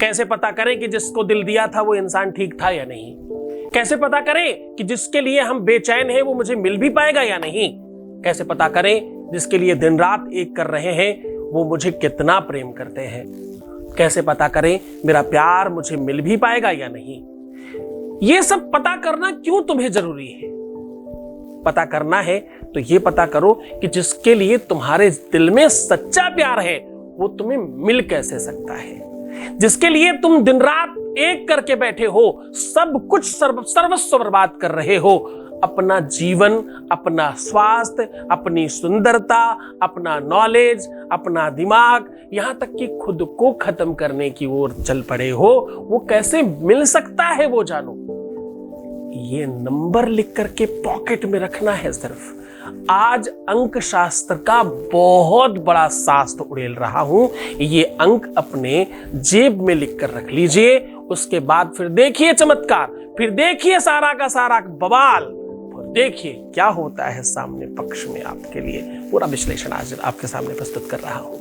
कैसे पता करें कि जिसको दिल दिया था वो इंसान ठीक था या नहीं? कैसे पता करें कि जिसके लिए हम बेचैन हैं वो मुझे मिल भी पाएगा या नहीं? कैसे पता करें जिसके लिए दिन रात एक कर रहे हैं वो मुझे कितना प्रेम करते हैं? कैसे पता करें मेरा प्यार मुझे मिल भी पाएगा या नहीं? ये सब पता करना क्यों तुम्हें जरूरी है? पता करना है तो ये पता करो कि जिसके लिए तुम्हारे दिल में सच्चा प्यार है वो तुम्हें मिल कैसे सकता है? जिसके लिए तुम दिन रात एक करके बैठे हो, सब कुछ सर्वस्व बर्बाद कर रहे हो, अपना जीवन, अपना स्वास्थ्य, अपनी सुंदरता, अपना नॉलेज, अपना दिमाग, यहां तक कि खुद को खत्म करने की ओर चल पड़े हो, वो कैसे मिल सकता है वो जानो। ये नंबर लिख करके पॉकेट में रखना है सिर्फ। आज अंक शास्त्र का बहुत बड़ा शास्त्र उड़ेल रहा हूं, ये अंक अपने जेब में लिख कर रख लीजिए। उसके बाद फिर देखिए चमत्कार, फिर देखिए सारा का सारा बवाल, और देखिए क्या होता है सामने पक्ष में। आपके लिए पूरा विश्लेषण आज आपके सामने प्रस्तुत कर रहा हूं।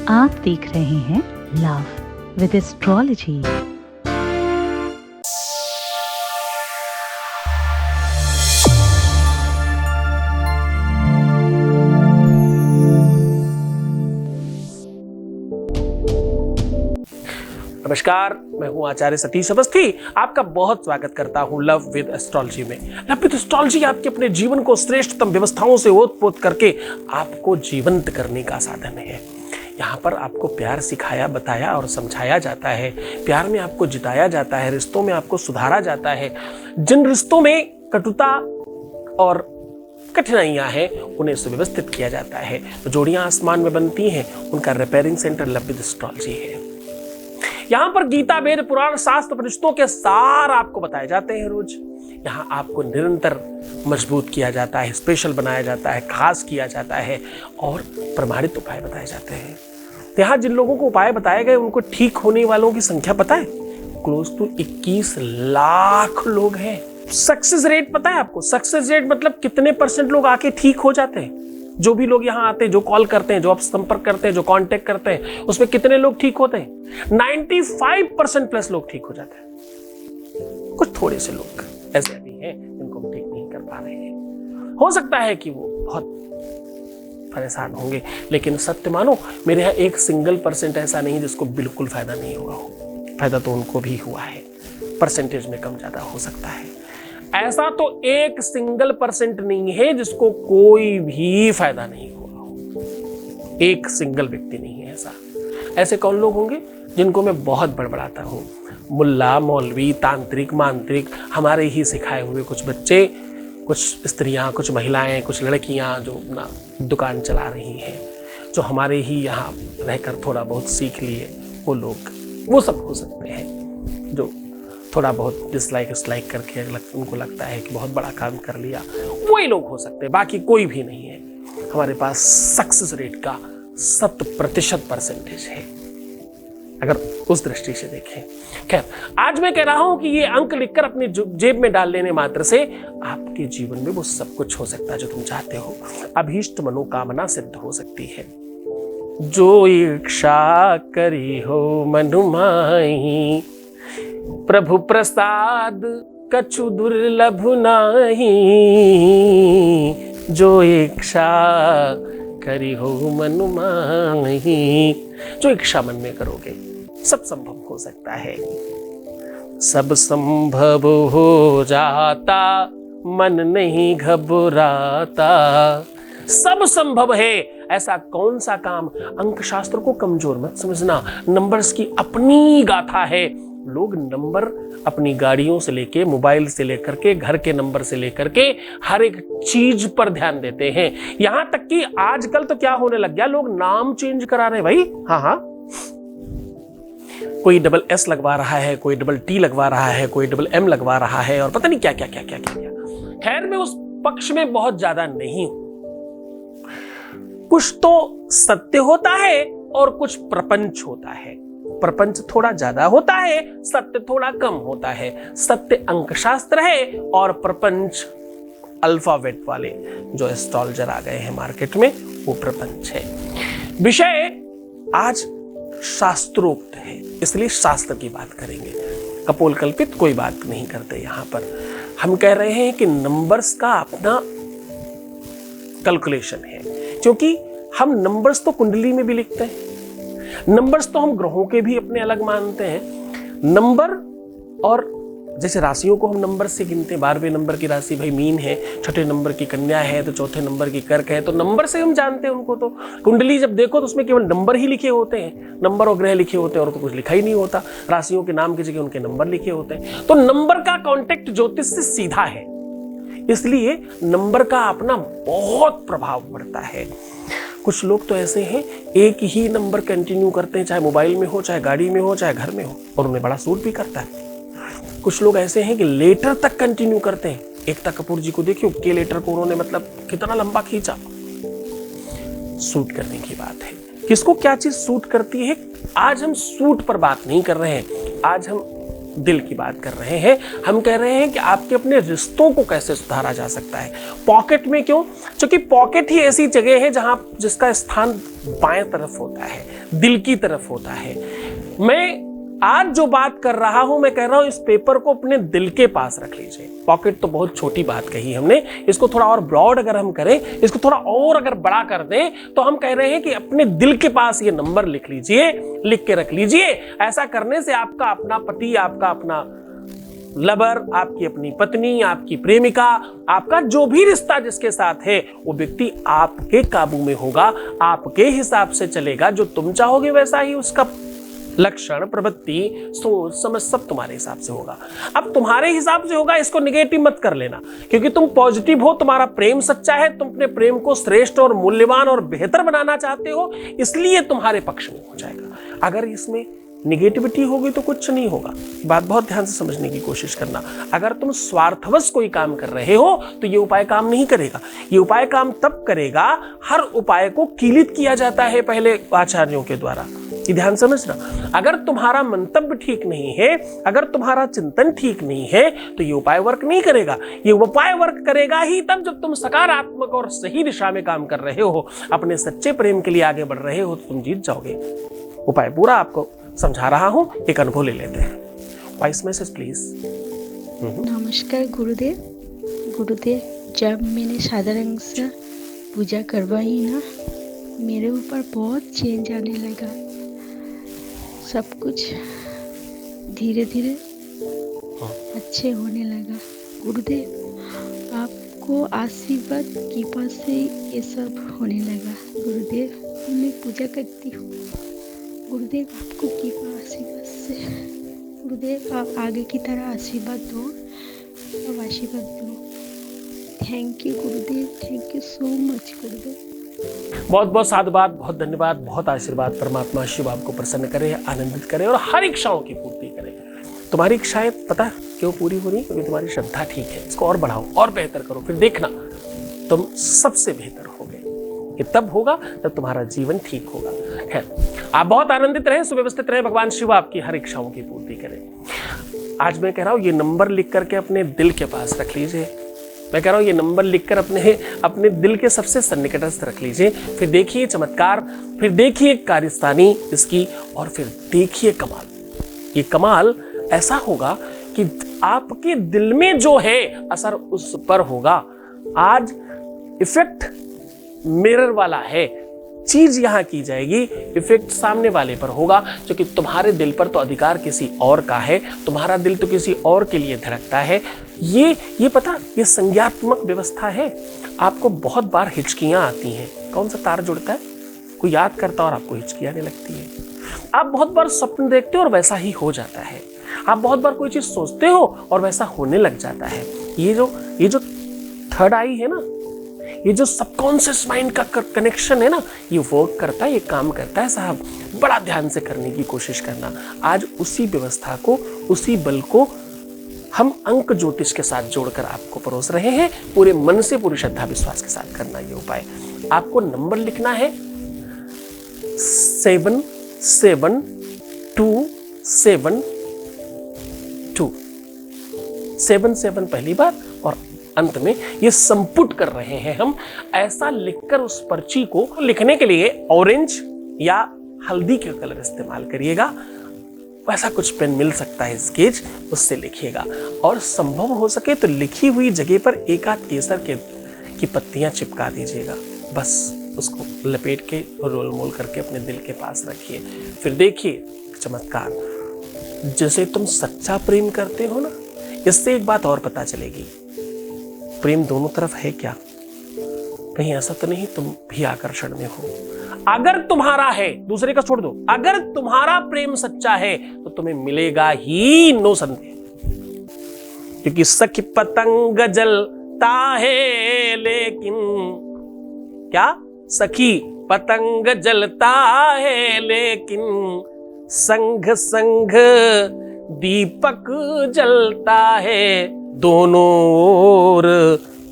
आप देख रहे हैं लव विद एस्ट्रोलॉजी। नमस्कार, मैं हूं आचार्य सतीश अवस्थी। आपका बहुत स्वागत करता हूं लव विद एस्ट्रोलॉजी में। लव विद एस्ट्रोलॉजी आपके अपने जीवन को श्रेष्ठतम व्यवस्थाओं से ओतप्रोत करके आपको जीवंत करने का साधन है। यहाँ पर आपको प्यार सिखाया, बताया और समझाया जाता है। प्यार में आपको जिताया जाता है, रिश्तों में आपको सुधारा जाता है। जिन रिश्तों में कटुता और कठिनाइयां हैं उन्हें सुव्यवस्थित किया जाता है। तो जोड़ियां आसमान में बनती हैं, उनका repairing centre love with astrology है। यहाँ पर गीता, वेद, पुराण, शास्त्र, रिश्तों के सार आपको बताए जाते हैं रोज। यहाँ आपको निरंतर मजबूत किया जाता है, स्पेशल बनाया जाता है, खास किया जाता है और प्रमाणित उपाय बताए जाते हैं। यहाँ जिन लोगों को उपाय बताए गए उनको ठीक होने वालों की संख्या पता है? क्लोज टू 21 लाख लोग हैं। सक्सेस रेट पता है आपको? सक्सेस रेट मतलब कितने परसेंट लोग आके ठीक हो जाते हैं। जो भी लोग यहाँ आते हैं, जो कॉल करते हैं, जो आप संपर्क करते हैं, जो कांटेक्ट करते हैं, उसमें कितने लोग ठीक होते हैं? 95% प्लस लोग ठीक हो जाते हैं। कुछ थोड़े से लोग ऐसे भी हैं जिनको हम ठीक नहीं कर पा रहे हैं। हो सकता है कि वो बहुत परेशान होंगे, लेकिन सत्य मानो मेरे यहाँ 1% ऐसा नहीं जिसको बिल्कुल फायदा नहीं हुआ हो। फायदा तो उनको भी हुआ है, परसेंटेज में कम ज्यादा हो सकता है। ऐसा तो 1% नहीं है जिसको कोई भी फायदा नहीं हुआ हो। 1 व्यक्ति नहीं है ऐसा। ऐसे कौन लोग होंगे? जिनको मैं बहुत बड़बड़ाता हूँ, मुल्ला, मौलवी, तांत्रिक, मांत्रिक, हमारे ही सिखाए हुए कुछ बच्चे, कुछ स्त्रियां, कुछ महिलाएं, कुछ लड़कियां जो अपना दुकान चला रही हैं, जो हमारे ही यहाँ रहकर थोड़ा बहुत सीख लिए वो लोग, वो सब हो सकते हैं। जो थोड़ा बहुत डिसलाइक करके उनको लगता है कि बहुत बड़ा काम कर लिया, वही लोग हो सकते हैं, बाकी कोई भी नहीं है। हमारे पास सक्सेस रेट का 100% परसेंटेज है अगर उस दृष्टि से देखें। खैर, आज मैं कह रहा हूं कि ये अंक लिखकर अपनी जेब में डाल लेने मात्र से आपके जीवन में वो सब कुछ हो सकता है जो तुम चाहते हो। अभीष्ट मनोकामना सिद्ध हो सकती है। जो इच्छा करी हो मनुमाही, प्रभु प्रसाद कछु दुर्लभ नाही। जो इच्छा करी हो मनुमाही, जो इच्छा मन में करोगे सब संभव हो सकता है। सब संभव हो जाता, मन नहीं घबराता। सब संभव है। ऐसा कौन सा काम? अंक शास्त्र को कमजोर मत समझना, नंबर्स की अपनी गाथा है। लोग नंबर अपनी गाड़ियों से लेके, मोबाइल से लेकर के, घर के नंबर से लेकर के हर एक चीज पर ध्यान देते हैं। यहां तक कि आजकल तो क्या होने लग गया, लोग नाम चेंज करा रहे भाई। हाँ, कोई SS लगवा रहा है, कोई T लगवा रहा है, कोई MM लगवा रहा है और पता नहीं क्या क्या क्या क्या क्या क्या। खैर, मैं उस पक्ष में बहुत ज्यादा नहीं हूं। कुछ तो सत्य होता है और कुछ प्रपंच होता है। प्रपंच थोड़ा ज्यादा होता है, सत्य थोड़ा कम होता है। सत्य अंकशास्त्र है और प्रपंच अल्फाबेट वाले जो एस्ट्रोलॉजर आ गए हैं मार्केट में, वो प्रपंच है। विषय आज शास्त्रोक्त है, इसलिए शास्त्र की बात करेंगे, कपोल कल्पित कोई बात नहीं करते। यहां पर हम कह रहे हैं कि नंबर्स का अपना कैलकुलेशन है, क्योंकि हम नंबर्स तो कुंडली में भी लिखते हैं, नंबर्स तो हम ग्रहों के भी अपने अलग मानते हैं। नंबर और जैसे राशियों को हम नंबर से गिनते हैं, 12वें नंबर की राशि भाई मीन है, छठे नंबर की कन्या है, तो चौथे नंबर की कर्क है, तो नंबर से हम जानते हैं उनको। तो कुंडली जब देखो तो उसमें केवल नंबर ही लिखे होते हैं, नंबर और ग्रह लिखे होते हैं और तो कुछ लिखा ही नहीं होता। राशियों के नाम की जगह उनके नंबर लिखे होते हैं। तो नंबर का कॉन्टेक्ट ज्योतिष से सीधा है, इसलिए नंबर का अपना बहुत प्रभाव पड़ता है। कुछ लोग तो ऐसे हैं एक ही नंबर कंटिन्यू करते हैं, चाहे मोबाइल में हो, चाहे गाड़ी में हो, चाहे घर में हो, और उन्हें बड़ा सूट भी करता है। कुछ लोग ऐसे हैं कि लेटर तक कंटिन्यू करते हैं। एकता कपूर जी को देखियो, के लेटर को उन्होंने मतलब कितना लंबा खींचा। सूट करने की बात है, किसको क्या चीज सूट करती है। आज हम सूट पर बात नहीं कर रहे हैं, आज हम दिल की बात कर रहे हैं। हम कह रहे हैं कि आपके अपने रिश्तों को कैसे सुधारा जा सकता है। पॉकेट में क्यों? क्योंकि पॉकेट ही ऐसी जगह है जहां जिसका स्थान बाएं तरफ होता है, दिल की तरफ होता है। मैं आज जो बात कर रहा हूं, मैं कह रहा हूं इस पेपर को अपने दिल के पास रख लीजिए। पॉकेट तो बहुत छोटी बात कही हमने, इसको थोड़ा और ब्रॉड अगर हम करें, इसको थोड़ा और अगर बड़ा कर दें, तो हम कह रहे हैं कि अपने दिल के पास ये नंबर लिख लीजिए, लिख के रख लीजिए। ऐसा करने से आपका अपना पति, आपका अपना लवर, आपकी अपनी पत्नी, आपकी प्रेमिका, आपका जो भी रिश्ता जिसके साथ है, वो व्यक्ति आपके काबू में होगा, आपके हिसाब से चलेगा। जो तुम चाहोगे वैसा ही उसका लक्षण, प्रवृत्ति, सोच, समझ सब तुम्हारे हिसाब से होगा। अब तुम्हारे हिसाब से होगा, इसको निगेटिव मत कर लेना, क्योंकि तुम पॉजिटिव हो, तुम्हारा प्रेम सच्चा है, तुम अपने प्रेम को श्रेष्ठ और मूल्यवान और बेहतर बनाना चाहते हो, इसलिए तुम्हारे पक्ष में हो जाएगा। अगर इसमें निगेटिविटी होगी तो कुछ नहीं होगा। बात बहुत ध्यान से समझने की कोशिश करना। अगर तुम स्वार्थवश कोई काम कर रहे हो तो ये उपाय काम नहीं करेगा। ये उपाय काम तब करेगा, हर उपाय को कीलित किया जाता है पहले आचार्यों के द्वारा। ये ध्यान समझना। अगर तुम्हारा मंतव्य ठीक नहीं है, अगर तुम्हारा चिंतन ठीक नहीं है, तो ये उपाय वर्क नहीं करेगा। ये उपाय वर्क करेगा ही तब जब तुम सकारात्मक और सही दिशा में काम कर रहे हो, अपने सच्चे प्रेम के लिए आगे बढ़ रहे हो, तो तुम जीत जाओगे। उपाय पूरा आपको समझा रहा हूं, एक अनुभव ले लेते हैं। Voice message please. नमस्कार गुरुदेव। गुरुदेव, जब मैंने सादा रंग से पूजा करवाई ना, मेरे ऊपर बहुत चेंज आने लगा। सब कुछ धीरे धीरे अच्छे होने लगा। गुरुदेव, आपको आशीर्वाद कृपा से ये सब होने लगा। गुरुदेव, मैं पूजा करती हूँ। गुरुदेव, आपको कृपा आशीर्वाद से। गुरुदेव, आप आगे की तरह आशीर्वाद दो, अब आशीर्वाद दो। Thank you Gurudev, thank you so much गुरुदेव। बहुत बहुत साधुवाद, बहुत धन्यवाद, बहुत आशीर्वाद। परमात्मा शिव आपको प्रसन्न करे, आनंदित करे और हर इच्छाओं की पूर्ति करे। तुम्हारी इच्छाएं पता क्यों पूरी हो रही? क्योंकि तुम्हारी श्रद्धा ठीक है। इसको और बढ़ाओ और बेहतर करो, फिर देखना तुम सबसे बेहतर होगे। ये तब होगा जब तुम्हारा जीवन ठीक होगा। खैर, आप बहुत आनंदित रहें, सुव्यवस्थित रहें, भगवान शिव आपकी हर इच्छाओं की पूर्ति करें। आज मैं कह रहा हूं ये नंबर लिख करके अपने दिल के पास रख लीजिए। मैं कह रहा हूं ये नंबर लिखकर अपने दिल के सबसे सन्निकटस्थ रख लीजिए। फिर देखिए चमत्कार, फिर देखिए कार्यस्थानी इसकी, और फिर देखिए कमाल। ये कमाल ऐसा होगा कि आपके दिल में जो है असर उस पर होगा। आज इफेक्ट मिरर वाला है, चीज यहां की जाएगी, इफेक्ट सामने वाले पर होगा, क्योंकि तुम्हारे दिल पर तो अधिकार किसी और का है, तुम्हारा दिल तो किसी और के लिए धड़कता है। ये पता, ये संज्ञात्मक व्यवस्था है। आपको बहुत बार हिचकियां आती हैं। कौन सा तार जुड़ता है? कोई याद करता और आपको हिचकी आने लगती है। आप बहुत बार स्वप्न देखते हो और वैसा ही हो जाता है। आप बहुत बार कोई चीज सोचते हो और वैसा होने लग जाता है। ये जो थर्ड आई है ना, ये जो सबकॉन्शियस माइंड का कनेक्शन है ना, ये वर्क करता है, ये काम करता है साहब। बड़ा ध्यान से करने की कोशिश करना। आज उसी व्यवस्था को, उसी बल को हम अंक ज्योतिष के साथ जोड़कर आपको परोस रहे हैं। पूरे मन से, पूरी श्रद्धा विश्वास के साथ करना ये उपाय। आपको नंबर लिखना है 7727 7 2 7 7 पहली बार और अंत में ये संपुट कर रहे हैं हम। ऐसा लिखकर उस पर्ची को लिखने के लिए ऑरेंज या हल्दी का कलर इस्तेमाल करिएगा। वैसा कुछ पेन मिल सकता है स्केच, उससे लिखिएगा। और संभव हो सके तो लिखी हुई जगह पर एक आध केसर की पत्तियां चिपका दीजिएगा। बस उसको लपेट के रोल मोल करके अपने दिल के पास रखिए। फिर देखिए चमत्कार। जैसे तुम सच्चा प्रेम करते हो ना, इससे एक बात और पता चलेगी, प्रेम दोनों तरफ है क्या? कहीं ऐसा तो नहीं तुम भी आकर्षण में हो? अगर तुम्हारा है, दूसरे का छोड़ दो, अगर तुम्हारा प्रेम सच्चा है तो तुम्हें मिलेगा ही, नो संदेह। क्योंकि सखी पतंग जलता है लेकिन, क्या? सखी पतंग जलता है लेकिन संग संग दीपक जलता है, दोनों ओर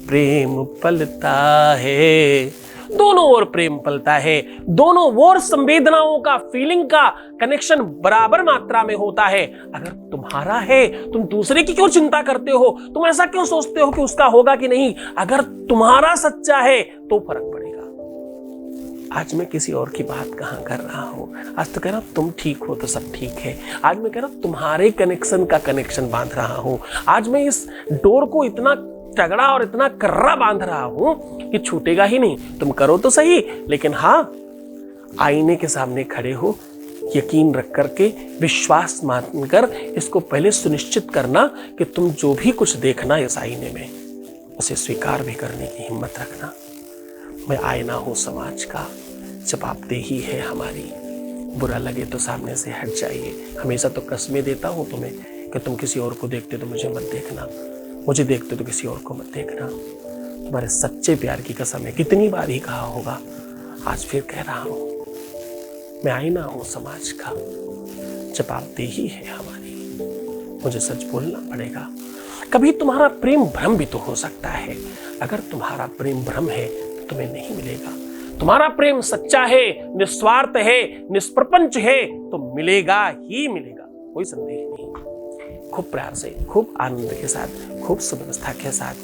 प्रेम पलता है। दोनों ओर प्रेम पलता है, दोनों ओर संवेदनाओं का, फीलिंग का कनेक्शन बराबर मात्रा में होता है। अगर तुम्हारा है, तुम दूसरे की क्यों चिंता करते हो? तुम ऐसा क्यों सोचते हो कि उसका होगा कि नहीं? अगर तुम्हारा सच्चा है तो फर्क पड़ेगा। आज मैं किसी और की बात कहां कर रहा हूं, आज तो कह रहा हूं तुम ठीक हो तो सब ठीक है। आज मैं कह रहा हूं तुम्हारे कनेक्शन का कनेक्शन बांध रहा हूं। आज मैं इस डोर को इतना तगड़ा और इतना कर्रा बांध रहा हूं कि छूटेगा ही नहीं। तुम करो तो सही, लेकिन हाँ, आईने के सामने खड़े हो, यकीन रख करके, विश्वास मानकर इसको पहले सुनिश्चित करना कि तुम जो भी कुछ देखना इस आईने में, उसे स्वीकार भी करने की हिम्मत रखना। मैं आईना हूं समाज का, जवाबदेही है हमारी। बुरा लगे तो सामने से हट जाइए। हमेशा तो कसमें देता हूं तुम्हें कि तुम किसी और को देखते तो मुझे मत देखना, मुझे देखते तो किसी और को मत देखना। तुम्हारे सच्चे प्यार की कसम है, कितनी बार ही कहा होगा, आज फिर कह रहा हूं। मैं आईना हूं समाज का, जवाबदेही है हमारी। मुझे सच बोलना पड़ेगा। कभी तुम्हारा प्रेम भ्रम भी तो हो सकता है। अगर तुम्हारा प्रेम भ्रम है तो तुम्हें नहीं मिलेगा। तुम्हारा प्रेम सच्चा है, निस्वार्थ है, निष्प्रपंच है तो मिलेगा ही मिलेगा, कोई संदेह नहीं। खूब प्यार से, खूब आनंद के साथ, खूब सुव्यवस्था के साथ,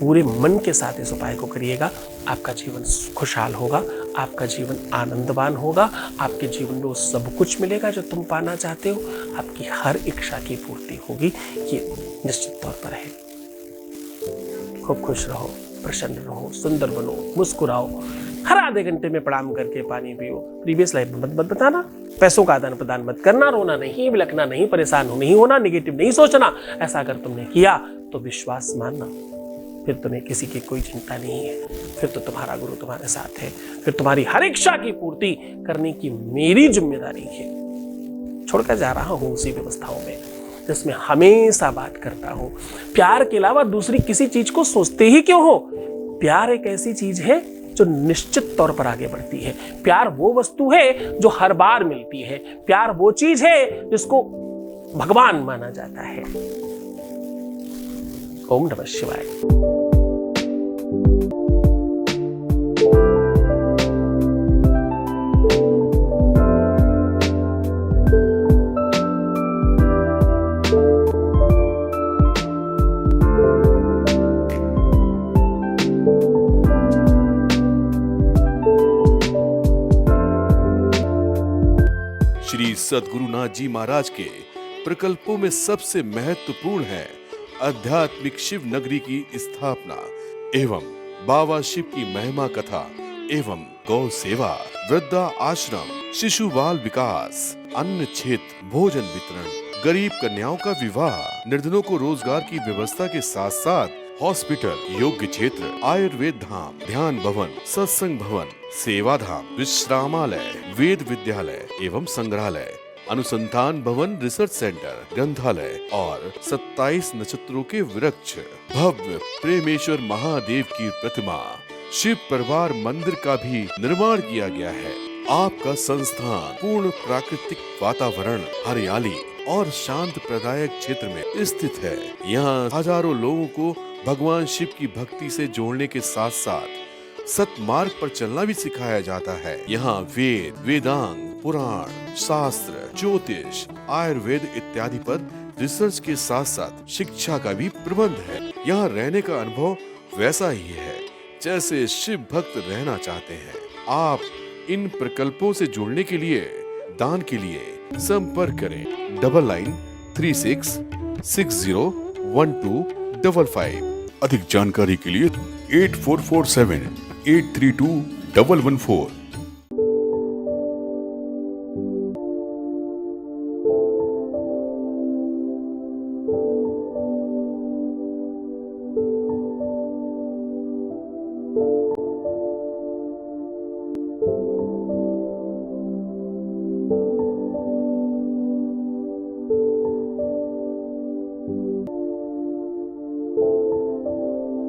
पूरे मन के साथ इस उपाय को करिएगा। आपका जीवन खुशहाल होगा, आपका जीवन आनंदवान होगा, आपके जीवन में वो सब कुछ मिलेगा जो तुम पाना चाहते हो। आपकी हर इच्छा की पूर्ति होगी, ये निश्चित तौर पर है। खूब खुश रहो, प्रसन्न रहो, सुंदर बनो, मुस्कुराओ। हर आधे घंटे में प्रणाम करके पानी पियो। प्रीवियस लाइफ में मत बताना, पैसों का आदान प्रदान मत करना, रोना नहीं, बिलखना नहीं, परेशान नहीं होना, नेगेटिव नहीं सोचना। ऐसा अगर तुमने किया तो विश्वास मानना, फिर तुम्हें किसी की कोई चिंता नहीं है। फिर तो तुम्हारा गुरु तुम्हारे साथ है। फिर तुम्हारी हर इच्छा की पूर्ति करने की मेरी जिम्मेदारी है। छोड़कर जा रहा हूं उसी व्यवस्थाओं में जिसमें हमेशा बात करता हूं। प्यार के अलावा दूसरी किसी चीज को सोचते ही क्यों हो? प्यार एक ऐसी चीज है जो निश्चित तौर पर आगे बढ़ती है। प्यार वो वस्तु है जो हर बार मिलती है। प्यार वो चीज है जिसको भगवान माना जाता है। ओम नमः शिवाय। श्री सद्गुरुनाथ जी महाराज के प्रकल्पों में सबसे महत्वपूर्ण है आध्यात्मिक शिव नगरी की स्थापना एवं बाबा शिव की महिमा कथा एवं गौ सेवा, वृद्धा आश्रम, शिशु बाल विकास, अन्न क्षेत्र, भोजन वितरण, गरीब कन्याओं का विवाह, निर्धनों को रोजगार की व्यवस्था के साथ साथ हॉस्पिटल, योग्य क्षेत्र, आयुर्वेद धाम, ध्यान भवन, सत्संग भवन, सेवा धाम, विश्रामालय, वेद विद्यालय एवं संग्रहालय, अनुसंधान भवन, रिसर्च सेंटर, ग्रंथालय और 27 नक्षत्रों के वृक्ष, भव्य प्रेमेश्वर महादेव की प्रतिमा, शिव परिवार मंदिर का भी निर्माण किया गया है। आपका संस्थान पूर्ण प्राकृतिक वातावरण, हरियाली और शांत प्रदायक क्षेत्र में स्थित है। यहाँ हजारों लोगों को भगवान शिव की भक्ति से जोड़ने के साथ साथ सतमार्ग पर चलना भी सिखाया जाता है। यहाँ वेद, वेदांग, पुराण, शास्त्र, ज्योतिष, आयुर्वेद इत्यादि पर रिसर्च के साथ साथ शिक्षा का भी प्रबंध है। यहाँ रहने का अनुभव वैसा ही है जैसे शिव भक्त रहना चाहते हैं। आप इन प्रकल्पों से जुड़ने के लिए, दान के लिए संपर्क करें 9936601255। अधिक जानकारी के लिए 8447832114